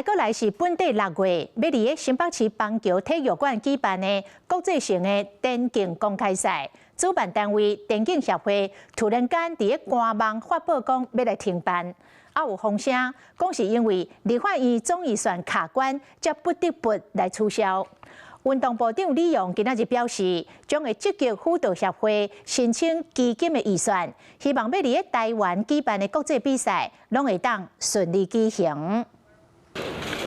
過來是本地6月要佇新北市邦橋體育館舉辦的國際性的電競公開賽，主辦單位電競協會突然間佇咧官網發布講要來停辦，有風聲講是因為立法院總預算卡關，才不得不來取消。運動部長李用今仔日表示，將會積極輔導協會申請基金的預算，希望要佇咧台灣舉辦的國際比賽，攏會當順利舉行。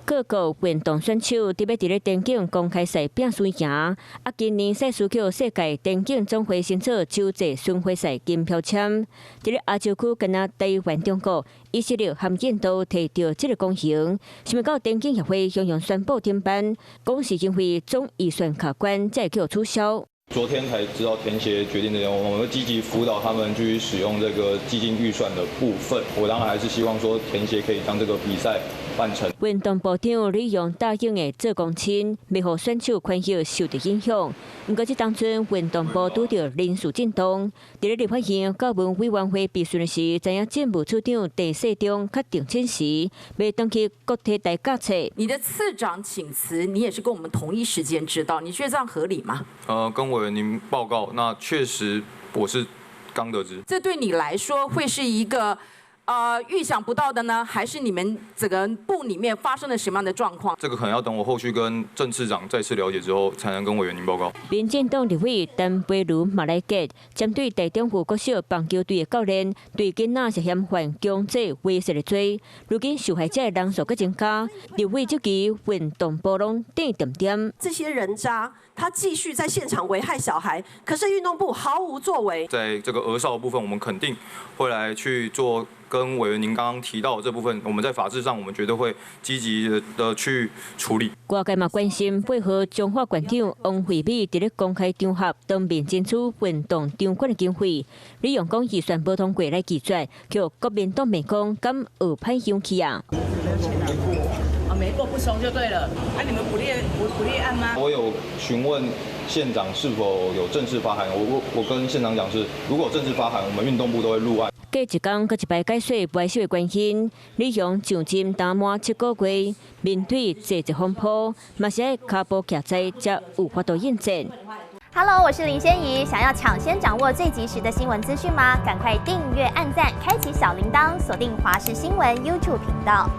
各國運動選手特別佇咧電競公開賽拼輸贏，今年賽事叫世界電競總會申請洲際巡迴賽金標籤，佇咧亞洲區敢若台灣、中國、以色列和印度摕到這個功行，想要到電競協會雄雄宣布停辦，講是因為總預算卡關，才會叫取消。昨天才知道田協決定的，我們會積極輔導他們去使用這個基金預算的部分。我當然還是希望說田協可以將這個比賽辦成。運動部長李用答應的做公親，袂予選手權益受到影響。不過，這當陣運動部拄到人事震動，佇咧立法院教文委員會備詢時，知影政務處長鄭世忠確定請辭，要登去國體大教冊。你的次長請辭，你也是跟我們同一時間知道，你覺得這樣合理嗎？跟委員您報告，那確實我是剛得知。這對你來說會是一個預想不到的呢，還是你們整個部裡面發生了什麼樣的狀況？這個可能要等我後續跟鄭次長再次了解之後，才能跟委員您報告。民進黨立委陳培如馬來吉針對台中府國小棒球隊的教練對囡仔涉嫌犯強制威脅的罪，如今受害者的人數更增加，立委就給運動部攏點點點。這些人渣，他繼續在現場危害小孩，可是運動部毫無作為。在這個兒少的部分，我們肯定會來去做。跟委員您剛剛提到的這部分，我們在法制上，我們絕對會積極的去處理。外界嘛關心，配合中華館長王惠美在咧公開場合當面爭取運動場館的經費，李用講預算不通過來拒絕，叫國民黨美講敢學歹勇氣啊！沒過不收就對了。你們不立案嗎？我有詢問縣長是否有正式發函，我跟縣長講是，如果正式發函，我們運動部都會入案。隔一天，閣一擺解說外洩的關係，李用上任打滿7個月，面對這隻風波，嘛是愛腳步徛在才有法度應戰。Hello， 我是林仙怡，想要搶先掌握最及時的新聞資訊嗎？趕快訂閱、按讚、開啟小鈴鐺，鎖定華視新聞 YouTube 頻道。